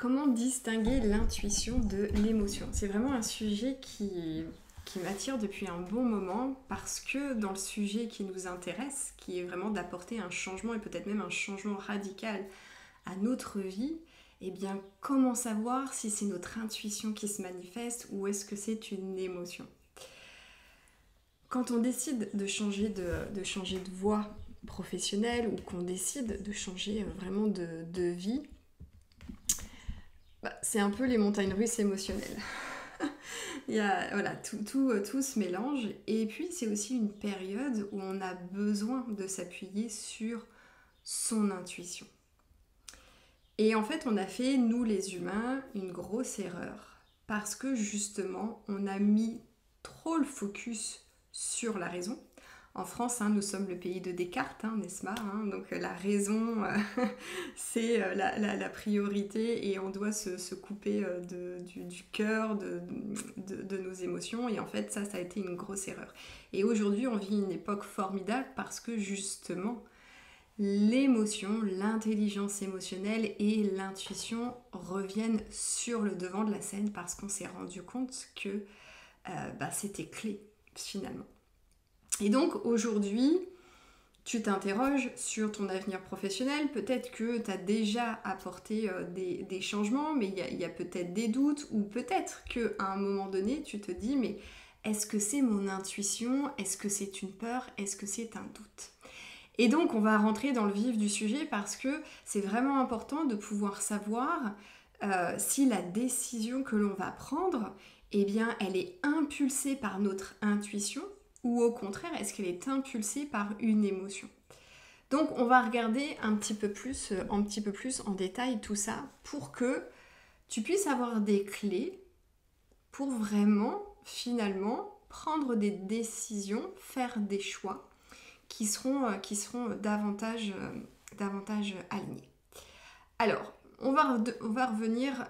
comment distinguer l'intuition de l'émotion? C'est vraiment un sujet qui m'attire depuis un bon moment parce que dans le sujet qui nous intéresse, qui est vraiment d'apporter un changement et peut-être même un changement radical à notre vie, eh bien comment savoir si c'est notre intuition qui se manifeste ou est-ce que c'est une émotion? Quand on décide de changer de voie professionnelle ou qu'on décide de changer vraiment de vie, c'est un peu les montagnes russes émotionnelles. Il y a, voilà, tout se mélange. Et puis, c'est aussi une période où on a besoin de s'appuyer sur son intuition. Et en fait, on a fait, nous les humains, une grosse erreur. Parce que justement, on a mis trop le focus sur la raison. En France, nous sommes le pays de Descartes, n'est-ce pas? Donc la raison, c'est la priorité et on doit se couper du cœur, de nos émotions. Et en fait, ça a été une grosse erreur. Et aujourd'hui, on vit une époque formidable parce que justement, l'émotion, l'intelligence émotionnelle et l'intuition reviennent sur le devant de la scène parce qu'on s'est rendu compte que c'était clé finalement. Et donc aujourd'hui, tu t'interroges sur ton avenir professionnel, peut-être que tu as déjà apporté des changements, mais il y a peut-être des doutes, ou peut-être qu'à un moment donné, tu te dis, mais est-ce que c'est mon intuition? Est-ce que c'est une peur? Est-ce que c'est un doute? Et donc on va rentrer dans le vif du sujet parce que c'est vraiment important de pouvoir savoir si la décision que l'on va prendre, eh bien, elle est impulsée par notre intuition, ou au contraire, est-ce qu'elle est impulsée par une émotion? Donc on va regarder un petit peu plus en détail tout ça pour que tu puisses avoir des clés pour vraiment, finalement, prendre des décisions, faire des choix qui seront davantage alignés. Alors, on va revenir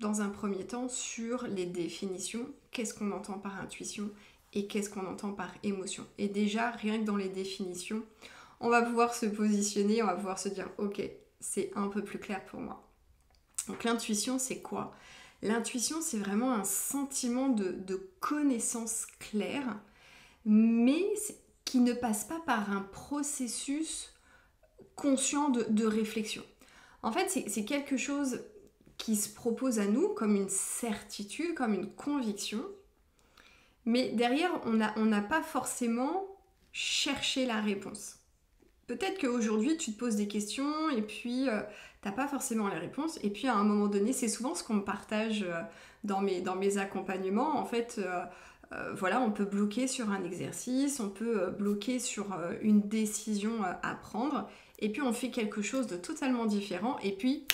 dans un premier temps sur les définitions. Qu'est-ce qu'on entend par intuition et qu'est-ce qu'on entend par émotion? Et déjà, rien que dans les définitions, on va pouvoir se positionner, on va pouvoir se dire « Ok, c'est un peu plus clair pour moi ». Donc l'intuition, c'est quoi? L'intuition, c'est vraiment un sentiment de connaissance claire, mais qui ne passe pas par un processus conscient de réflexion. En fait, c'est quelque chose qui se propose à nous comme une certitude, comme une conviction, mais derrière, on n'a pas forcément cherché la réponse. Peut-être qu'aujourd'hui, tu te poses des questions et puis tu n'as pas forcément la réponse. Et puis à un moment donné, c'est souvent ce qu'on me partage dans mes accompagnements. En fait, voilà, on peut bloquer sur un exercice, on peut bloquer sur une décision à prendre. Et puis on fait quelque chose de totalement différent. Et puis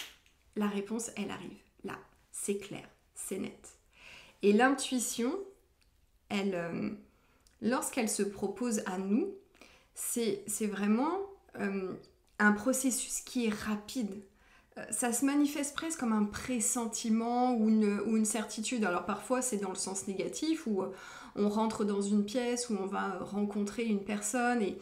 la réponse, elle arrive. Là, c'est clair, c'est net. Et l'intuition, lorsqu'elle se propose à nous, c'est vraiment un processus qui est rapide. Ça se manifeste presque comme un pressentiment ou une certitude. Alors parfois c'est dans le sens négatif où on rentre dans une pièce où on va rencontrer une personne et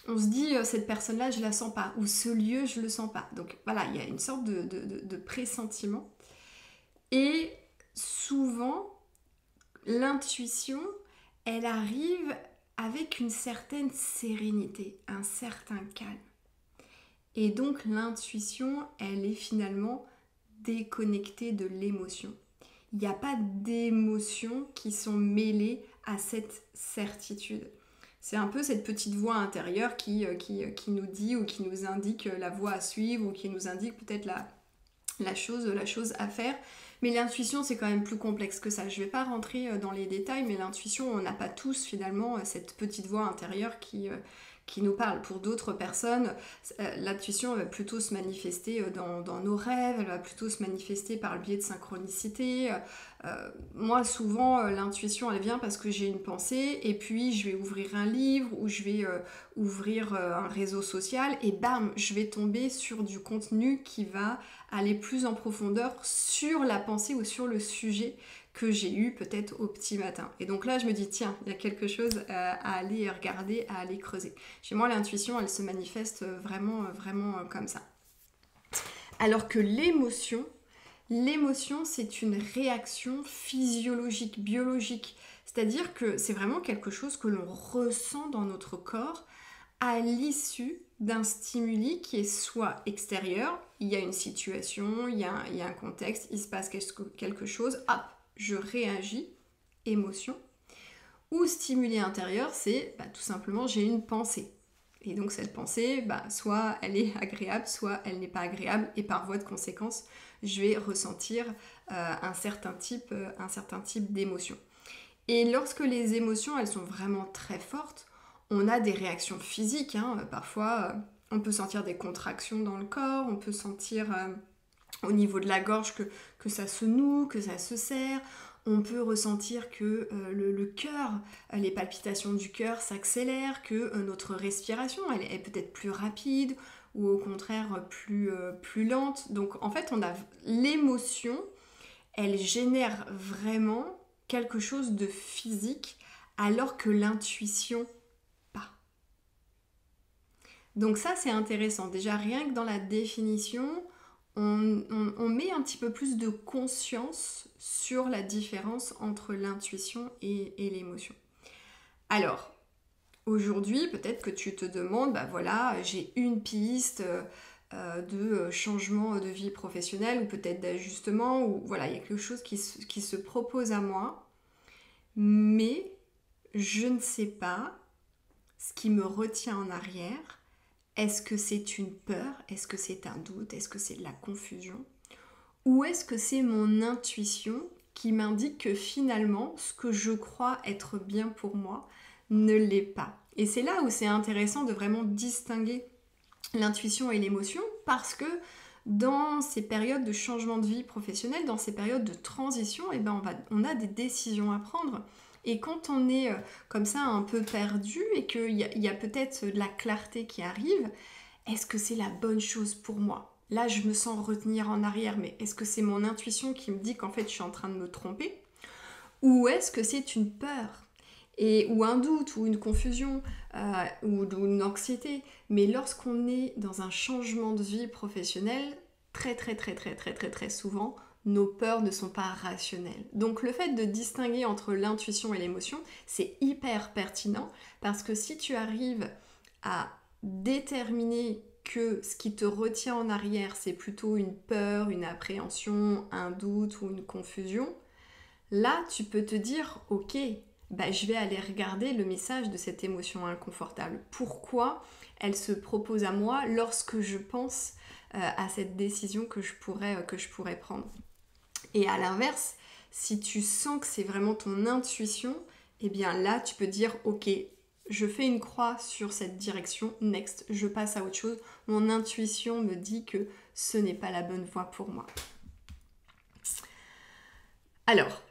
on se dit cette personne-là je la sens pas ou ce lieu je le sens pas. Donc voilà, il y a une sorte de pressentiment. Et souvent l'intuition, elle arrive avec une certaine sérénité, un certain calme. Et donc l'intuition, elle est finalement déconnectée de l'émotion. Il n'y a pas d'émotions qui sont mêlées à cette certitude. C'est un peu cette petite voix intérieure qui nous dit ou qui nous indique la voie à suivre ou qui nous indique peut-être la chose à faire. Mais l'intuition, c'est quand même plus complexe que ça. Je ne vais pas rentrer dans les détails, mais l'intuition, on n'a pas tous finalement cette petite voix intérieure qui nous parle. Pour d'autres personnes, l'intuition va plutôt se manifester dans nos rêves, elle va plutôt se manifester par le biais de synchronicité. Moi, souvent, l'intuition, elle vient parce que j'ai une pensée, et puis je vais ouvrir un livre, ou je vais ouvrir un réseau social, et bam, je vais tomber sur du contenu qui va aller plus en profondeur sur la pensée ou sur le sujet que j'ai eu peut-être au petit matin. Et donc là, je me dis, tiens, il y a quelque chose à aller regarder, à aller creuser. Chez moi, l'intuition, elle se manifeste vraiment comme ça. Alors que l'émotion, L'émotion, c'est une réaction physiologique, biologique. C'est-à-dire que c'est vraiment quelque chose que l'on ressent dans notre corps à l'issue d'un stimuli qui est soit extérieur, il y a une situation, il y a un contexte, il se passe quelque chose, hop, je réagis, émotion. Ou stimuli intérieur, c'est tout simplement j'ai une pensée. Et donc cette pensée, soit elle est agréable, soit elle n'est pas agréable, et par voie de conséquence, je vais ressentir un certain type d'émotion. Et lorsque les émotions, elles sont vraiment très fortes, on a des réactions physiques. Parfois, on peut sentir des contractions dans le corps, on peut sentir au niveau de la gorge que ça se noue, que ça se serre. On peut ressentir que le cœur, les palpitations du cœur s'accélèrent, que notre respiration, elle est peut-être plus rapide ou au contraire plus lente. Donc en fait, on a l'émotion, elle génère vraiment quelque chose de physique alors que l'intuition, pas. Donc ça, c'est intéressant. Déjà, rien que dans la définition, on met un petit peu plus de conscience sur la différence entre l'intuition et l'émotion. Alors, aujourd'hui, peut-être que tu te demandes, voilà, j'ai une piste de changement de vie professionnelle ou peut-être d'ajustement, ou voilà, il y a quelque chose qui se propose à moi, mais je ne sais pas ce qui me retient en arrière. Est-ce que c'est une peur? Est-ce que c'est un doute? Est-ce que c'est de la confusion? Ou est-ce que c'est mon intuition qui m'indique que finalement, ce que je crois être bien pour moi ne l'est pas? Et c'est là où c'est intéressant de vraiment distinguer l'intuition et l'émotion, parce que dans ces périodes de changement de vie professionnelle, dans ces périodes de transition, on a des décisions à prendre. Et quand on est comme ça un peu perdu et qu'il y a peut-être de la clarté qui arrive, est-ce que c'est la bonne chose pour moi? Là, je me sens retenir en arrière, mais est-ce que c'est mon intuition qui me dit qu'en fait je suis en train de me tromper? Ou est-ce que c'est une peur ou un doute, ou une confusion, ou une anxiété? Mais lorsqu'on est dans un changement de vie professionnelle, très très très très très très très souvent, nos peurs ne sont pas rationnelles. Donc le fait de distinguer entre l'intuition et l'émotion, c'est hyper pertinent, parce que si tu arrives à déterminer que ce qui te retient en arrière, c'est plutôt une peur, une appréhension, un doute ou une confusion, là tu peux te dire, ok, je vais aller regarder le message de cette émotion inconfortable. Pourquoi elle se propose à moi lorsque je pense à cette décision que je pourrais prendre? Et à l'inverse, si tu sens que c'est vraiment ton intuition, eh bien là, tu peux dire, ok, je fais une croix sur cette direction, next, je passe à autre chose. Mon intuition me dit que ce n'est pas la bonne voie pour moi. Alors,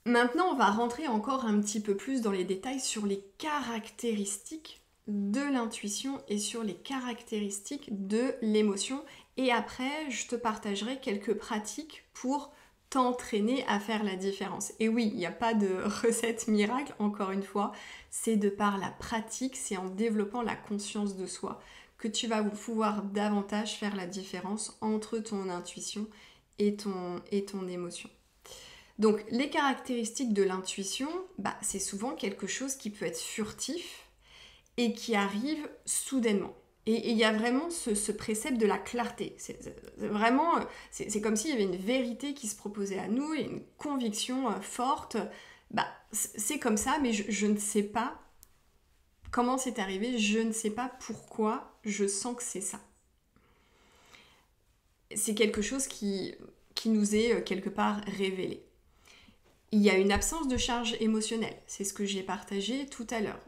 maintenant, on va rentrer encore un petit peu plus dans les détails sur les caractéristiques de l'intuition et sur les caractéristiques de l'émotion. Et après, je te partagerai quelques pratiques pour t'entraîner à faire la différence. Et oui, il n'y a pas de recette miracle, encore une fois, c'est de par la pratique, c'est en développant la conscience de soi que tu vas pouvoir davantage faire la différence entre ton intuition et ton émotion. Donc les caractéristiques de l'intuition, c'est souvent quelque chose qui peut être furtif et qui arrive soudainement. Et il y a vraiment ce précepte de la clarté. C'est comme s'il y avait une vérité qui se proposait à nous et une conviction forte. C'est comme ça, mais je ne sais pas comment c'est arrivé, je ne sais pas pourquoi je sens que c'est ça. C'est quelque chose qui nous est quelque part révélé. Il y a une absence de charge émotionnelle, c'est ce que j'ai partagé tout à l'heure.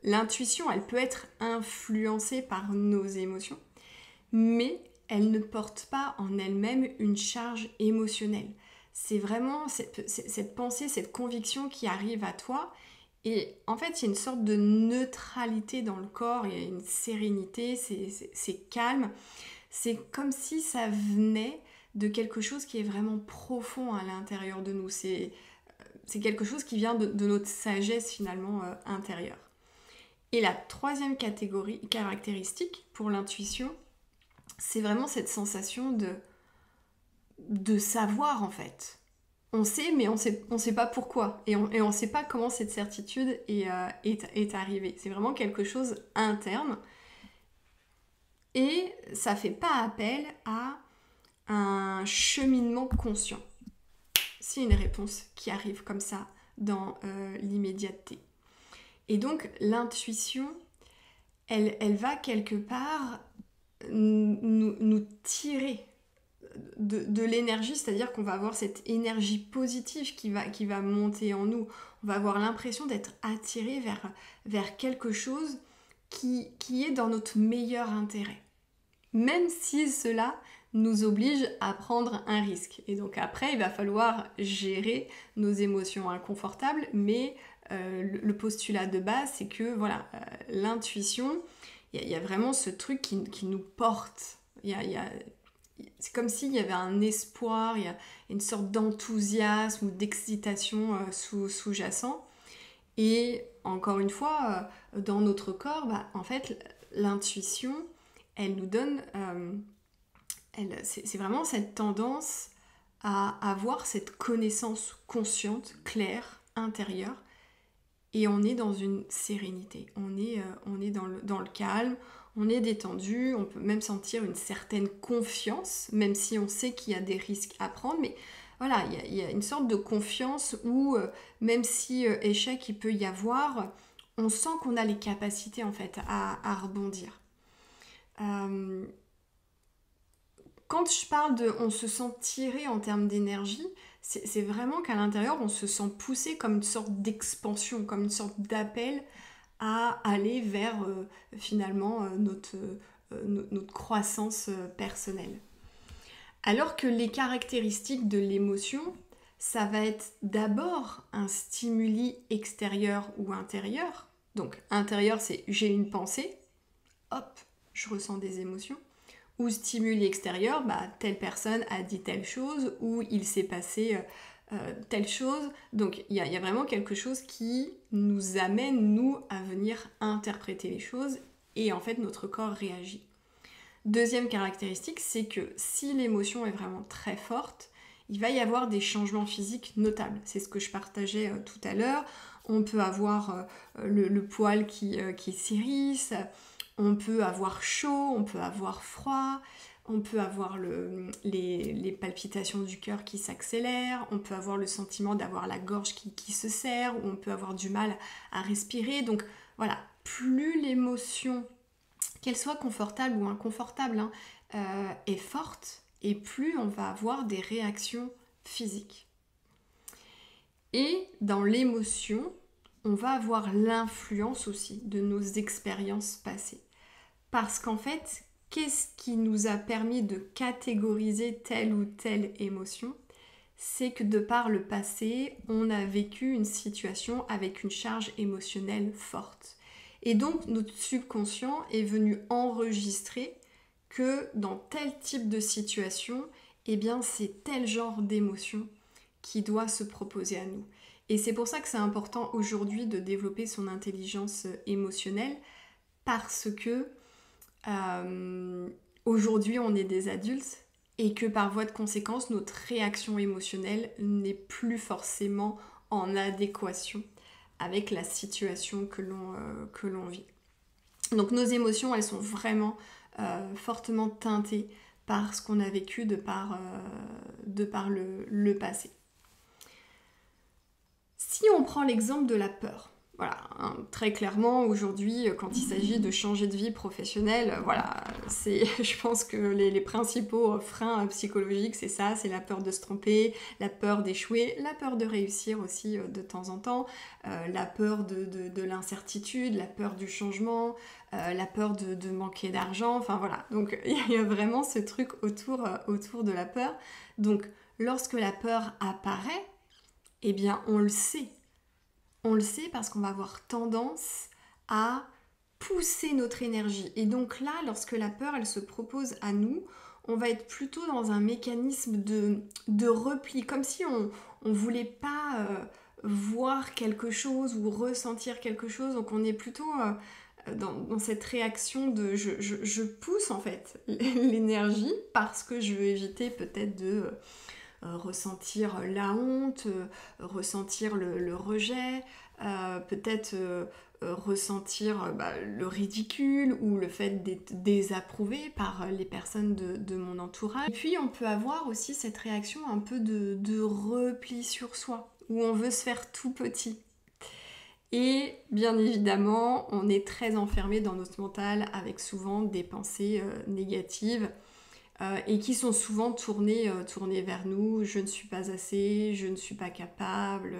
L'intuition, elle peut être influencée par nos émotions, mais elle ne porte pas en elle-même une charge émotionnelle. C'est vraiment cette pensée, cette conviction qui arrive à toi, et en fait, il y a une sorte de neutralité dans le corps, il y a une sérénité, c'est calme. C'est comme si ça venait de quelque chose qui est vraiment profond à l'intérieur de nous. C'est quelque chose qui vient de notre sagesse finalement intérieure. Et la troisième caractéristique pour l'intuition, c'est vraiment cette sensation de de savoir en fait. On sait, mais on sait pas pourquoi. Et on sait pas comment cette certitude est arrivée. C'est vraiment quelque chose interne. Et ça fait pas appel à un cheminement conscient. C'est une réponse qui arrive comme ça dans l'immédiateté. Et donc l'intuition, elle va quelque part nous tirer de l'énergie, c'est-à-dire qu'on va avoir cette énergie positive qui va monter en nous. On va avoir l'impression d'être attiré vers quelque chose qui est dans notre meilleur intérêt. Même si cela nous oblige à prendre un risque. Et donc après, il va falloir gérer nos émotions inconfortables, mais le postulat de base, c'est que voilà, l'intuition, il y a vraiment ce truc qui nous porte. C'est comme s'il y avait un espoir, il y a une sorte d'enthousiasme ou d'excitation sous-jacent. Et encore une fois, dans notre corps, en fait, l'intuition, elle nous donne... c'est vraiment cette tendance à avoir cette connaissance consciente, claire, intérieure. Et on est dans une sérénité. On est dans le calme, on est détendu, on peut même sentir une certaine confiance, même si on sait qu'il y a des risques à prendre. Mais voilà, il y a une sorte de confiance où, même si échec il peut y avoir, on sent qu'on a les capacités en fait à rebondir. Quand je parle de on se sent tiré en termes d'énergie, c'est vraiment qu'à l'intérieur, on se sent poussé comme une sorte d'expansion, comme une sorte d'appel à aller vers finalement notre croissance personnelle. Alors que les caractéristiques de l'émotion, ça va être d'abord un stimuli extérieur ou intérieur. Donc intérieur, c'est j'ai une pensée, hop, je ressens des émotions. Ou stimuli extérieur, telle personne a dit telle chose, ou il s'est passé telle chose. Donc il y a vraiment quelque chose qui nous amène, nous, à venir interpréter les choses, et en fait notre corps réagit. Deuxième caractéristique, c'est que si l'émotion est vraiment très forte, il va y avoir des changements physiques notables. C'est ce que je partageais tout à l'heure. On peut avoir le poil qui s'irrisse, on peut avoir chaud, on peut avoir froid, on peut avoir les palpitations du cœur qui s'accélèrent, on peut avoir le sentiment d'avoir la gorge qui se serre, ou on peut avoir du mal à respirer. Donc voilà, plus l'émotion, qu'elle soit confortable ou inconfortable, est forte, et plus on va avoir des réactions physiques. Et dans l'émotion, on va avoir l'influence aussi de nos expériences passées. Parce qu'en fait, qu'est-ce qui nous a permis de catégoriser telle ou telle émotion? C'est que de par le passé, on a vécu une situation avec une charge émotionnelle forte. Et donc, notre subconscient est venu enregistrer que dans tel type de situation, c'est tel genre d'émotion qui doit se proposer à nous. Et c'est pour ça que c'est important aujourd'hui de développer son intelligence émotionnelle, parce que aujourd'hui on est des adultes et que par voie de conséquence notre réaction émotionnelle n'est plus forcément en adéquation avec la situation que l'on vit. Donc nos émotions, elles sont vraiment fortement teintées par ce qu'on a vécu de par le passé. Si on prend l'exemple de la peur, voilà, très clairement aujourd'hui, quand il s'agit de changer de vie professionnelle, je pense que les principaux freins psychologiques, c'est ça, c'est la peur de se tromper, la peur d'échouer, la peur de réussir aussi de temps en temps, la peur de l'incertitude, la peur du changement, la peur de manquer d'argent, enfin voilà. Donc il y a vraiment ce truc autour de la peur. Donc lorsque la peur apparaît, on le sait. On le sait parce qu'on va avoir tendance à pousser notre énergie. Et donc là, lorsque la peur, elle se propose à nous, on va être plutôt dans un mécanisme de repli, comme si on ne voulait pas voir quelque chose ou ressentir quelque chose. Donc on est plutôt dans cette réaction de je pousse en fait l'énergie parce que je veux éviter peut-être de ressentir la honte, ressentir le rejet, peut-être ressentir le ridicule ou le fait d'être désapprouvé par les personnes de mon entourage. Et puis on peut avoir aussi cette réaction un peu de repli sur soi, où on veut se faire tout petit. Et bien évidemment, on est très enfermé dans notre mental avec souvent des pensées négatives et qui sont souvent tournées vers nous. Je ne suis pas assez, je ne suis pas capable,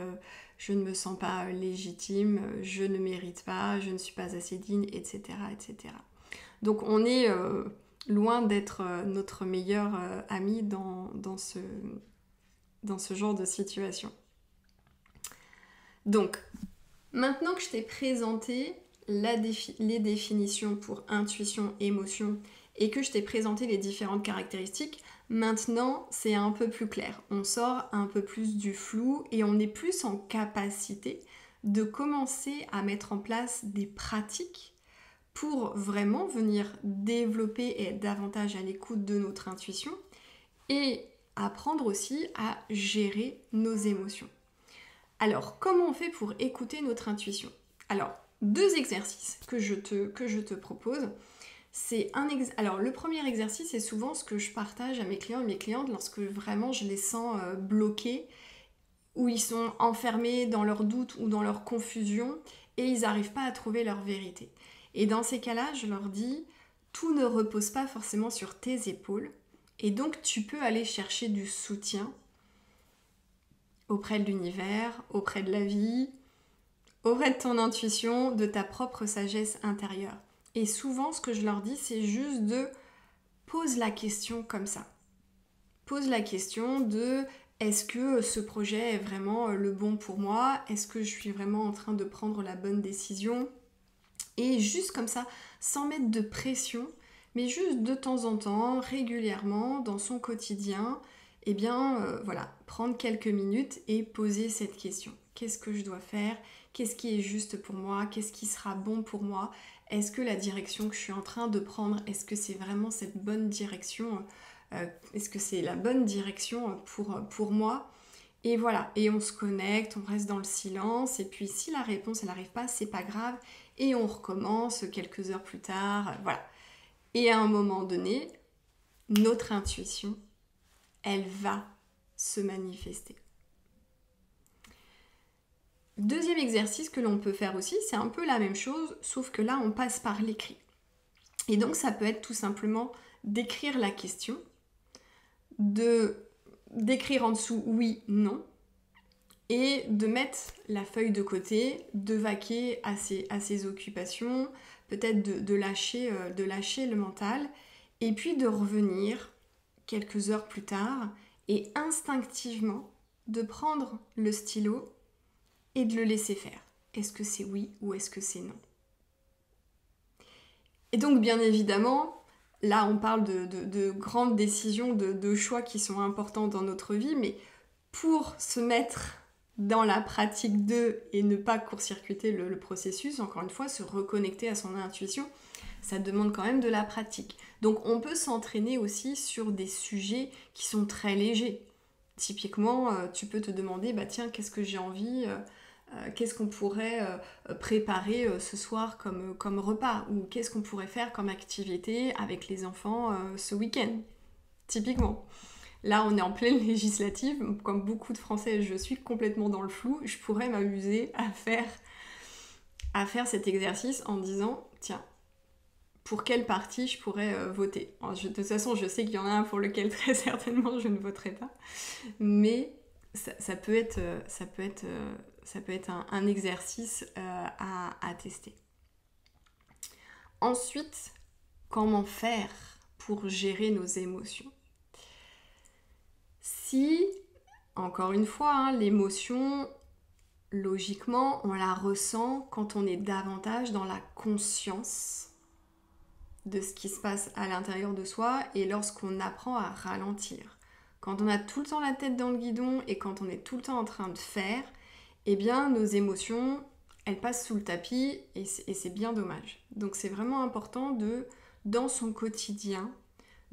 je ne me sens pas légitime, je ne mérite pas, je ne suis pas assez digne, etc. etc. Donc on est loin d'être notre meilleur ami dans ce genre de situation. Donc, maintenant que je t'ai présenté les définitions pour intuition, émotion, et que je t'ai présenté les différentes caractéristiques, maintenant c'est un peu plus clair. On sort un peu plus du flou et on est plus en capacité de commencer à mettre en place des pratiques pour vraiment venir développer et être davantage à l'écoute de notre intuition et apprendre aussi à gérer nos émotions. Alors, comment on fait pour écouter notre intuition? Alors, 2 exercices que je te propose. Alors, le premier exercice, c'est souvent ce que je partage à mes clients et mes clientes lorsque vraiment je les sens bloqués, où ils sont enfermés dans leurs doutes ou dans leur confusion et ils n'arrivent pas à trouver leur vérité. Et dans ces cas-là, je leur dis, tout ne repose pas forcément sur tes épaules et donc tu peux aller chercher du soutien auprès de l'univers, auprès de la vie, auprès de ton intuition, de ta propre sagesse intérieure. Et souvent, ce que je leur dis, c'est juste de pose la question comme ça. Pose la question de est-ce que ce projet est vraiment le bon pour moi? Est-ce que je suis vraiment en train de prendre la bonne décision? Et juste comme ça, sans mettre de pression, mais juste de temps en temps, régulièrement, dans son quotidien, eh bien, voilà, prendre quelques minutes et poser cette question. Qu'est-ce que je dois faire? Qu'est-ce qui est juste pour moi? Qu'est-ce qui sera bon pour moi? Est-ce que la direction que je suis en train de prendre, est-ce que c'est vraiment cette bonne direction? Est-ce que c'est la bonne direction pour moi? Et voilà, et on se connecte, on reste dans le silence, et puis si la réponse elle n'arrive pas, c'est pas grave, et on recommence quelques heures plus tard, voilà. Et à un moment donné, notre intuition, elle va se manifester. Deuxième exercice que l'on peut faire aussi, c'est un peu la même chose, sauf que là, on passe par l'écrit. Et donc, ça peut être tout simplement d'écrire la question, d'écrire en dessous oui, non, et de mettre la feuille de côté, de vaquer à ses occupations, peut-être de lâcher le mental, et puis de revenir quelques heures plus tard et instinctivement de prendre le stylo et de le laisser faire. Est-ce que c'est oui ou est-ce que c'est non? Et donc bien évidemment, là on parle de grandes décisions, de choix qui sont importants dans notre vie, mais pour se mettre dans la pratique et ne pas court-circuiter le processus, encore une fois, se reconnecter à son intuition, ça demande quand même de la pratique. Donc on peut s'entraîner aussi sur des sujets qui sont très légers. Typiquement, tu peux te demander, tiens, qu'est-ce que j'ai envie, qu'est-ce qu'on pourrait préparer ce soir comme repas, ou qu'est-ce qu'on pourrait faire comme activité avec les enfants ce week-end, typiquement. Là, on est en pleine législative, comme beaucoup de Français, je suis complètement dans le flou, je pourrais m'amuser à faire cet exercice en disant, tiens, pour quelle partie je pourrais voter. Alors, de toute façon, je sais qu'il y en a un pour lequel très certainement je ne voterai pas, mais ça peut être un exercice à tester. Ensuite, comment faire pour gérer nos émotions? Si, encore une fois, l'émotion, logiquement, on la ressent quand on est davantage dans la conscience de ce qui se passe à l'intérieur de soi et lorsqu'on apprend à ralentir. Quand on a tout le temps la tête dans le guidon et quand on est tout le temps en train de faire, eh bien nos émotions, elle passe sous le tapis et c'est bien dommage. Donc c'est vraiment important dans son quotidien,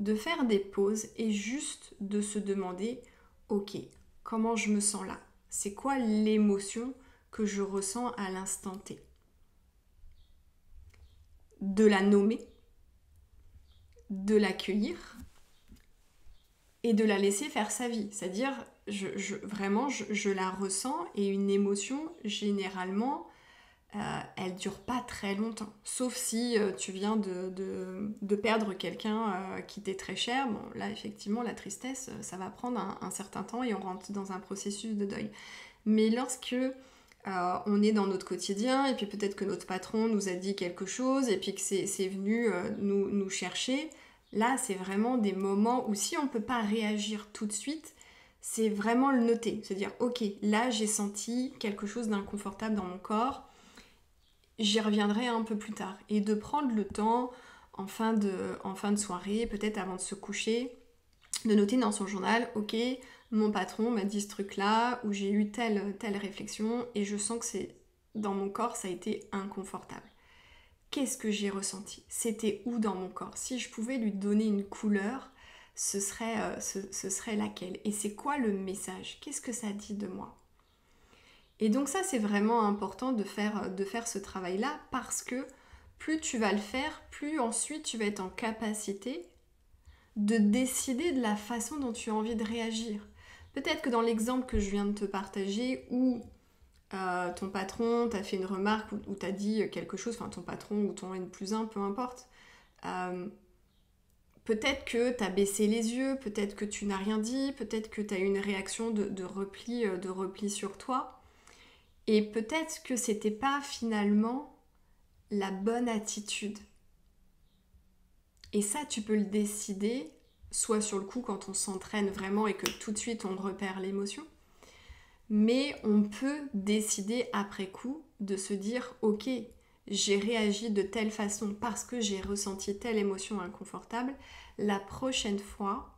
de faire des pauses et juste de se demander, ok, comment je me sens là? C'est quoi l'émotion que je ressens à l'instant T? De la nommer, de l'accueillir et de la laisser faire sa vie. C'est-à-dire, vraiment, je la ressens et une émotion, généralement, elle dure pas très longtemps. Sauf si tu viens de perdre quelqu'un qui t'est très cher. Bon, là, effectivement, la tristesse, ça va prendre un certain temps et on rentre dans un processus de deuil. Mais lorsque on est dans notre quotidien et puis peut-être que notre patron nous a dit quelque chose et puis que c'est venu nous chercher, là, c'est vraiment des moments où si on ne peut pas réagir tout de suite, c'est vraiment le noter. Se dire, ok, là, j'ai senti quelque chose d'inconfortable dans mon corps, j'y reviendrai un peu plus tard. Et de prendre le temps, en fin de soirée, peut-être avant de se coucher, de noter dans son journal, ok, mon patron m'a dit ce truc-là, où j'ai eu telle réflexion, et je sens que dans mon corps, ça a été inconfortable. Qu'est-ce que j'ai ressenti? C'était où dans mon corps? Si je pouvais lui donner une couleur, ce serait laquelle? Et c'est quoi le message? Qu'est-ce que ça dit de moi? Et donc ça, c'est vraiment important de faire ce travail-là, parce que plus tu vas le faire, plus ensuite tu vas être en capacité de décider de la façon dont tu as envie de réagir. Peut-être que dans l'exemple que je viens de te partager, où ton patron t'a fait une remarque ou t'a dit quelque chose, enfin ton patron ou ton N+1, peu importe, peut-être que t'as baissé les yeux, peut-être que tu n'as rien dit, peut-être que t'as eu une réaction de repli sur toi, et peut-être que c'était pas finalement la bonne attitude. Et ça, tu peux le décider, soit sur le coup quand on s'entraîne vraiment et que tout de suite on repère l'émotion, mais on peut décider après coup de se dire, ok, j'ai réagi de telle façon parce que j'ai ressenti telle émotion inconfortable, la prochaine fois,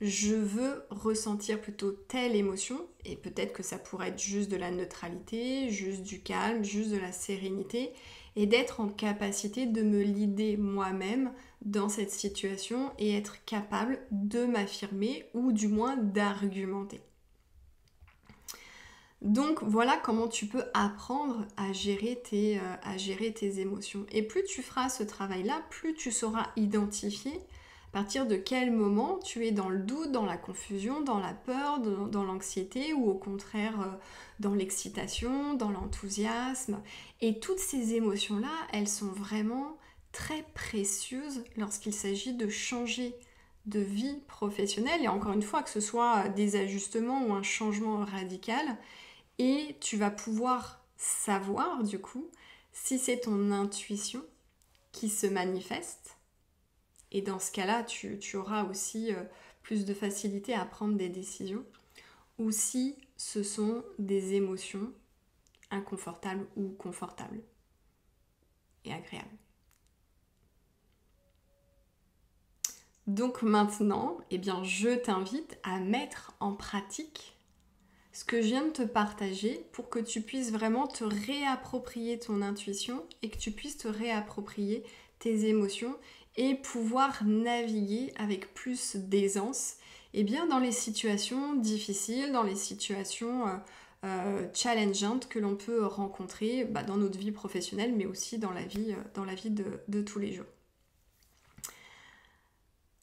je veux ressentir plutôt telle émotion, et peut-être que ça pourrait être juste de la neutralité, juste du calme, juste de la sérénité, et d'être en capacité de me leader moi-même dans cette situation et être capable de m'affirmer ou du moins d'argumenter. Donc voilà comment tu peux apprendre à gérer tes émotions. Et plus tu feras ce travail-là, plus tu sauras identifier à partir de quel moment tu es dans le doute, dans la confusion, dans la peur, dans l'anxiété ou au contraire dans l'excitation, dans l'enthousiasme. Et toutes ces émotions-là, elles sont vraiment très précieuses lorsqu'il s'agit de changer de vie professionnelle. Et encore une fois, que ce soit des ajustements ou un changement radical. Et tu vas pouvoir savoir du coup si c'est ton intuition qui se manifeste. Et dans ce cas-là, tu auras aussi plus de facilité à prendre des décisions. Ou si ce sont des émotions inconfortables ou confortables et agréables. Donc maintenant, eh bien, je t'invite à mettre en pratique ce que je viens de te partager pour que tu puisses vraiment te réapproprier ton intuition et que tu puisses te réapproprier tes émotions et pouvoir naviguer avec plus d'aisance dans les situations difficiles, dans les situations challengeantes que l'on peut rencontrer dans notre vie professionnelle mais aussi dans la vie de tous les jours.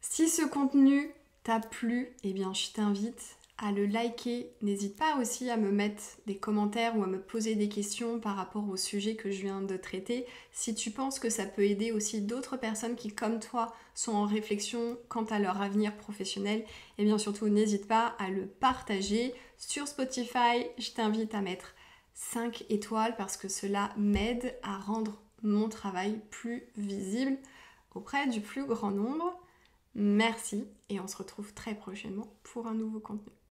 Si ce contenu t'a plu, eh bien je t'invite à le liker. N'hésite pas aussi à me mettre des commentaires ou à me poser des questions par rapport au sujet que je viens de traiter. Si tu penses que ça peut aider aussi d'autres personnes qui, comme toi, sont en réflexion quant à leur avenir professionnel, eh bien surtout n'hésite pas à le partager. Sur Spotify, je t'invite à mettre 5 étoiles parce que cela m'aide à rendre mon travail plus visible auprès du plus grand nombre. Merci et on se retrouve très prochainement pour un nouveau contenu.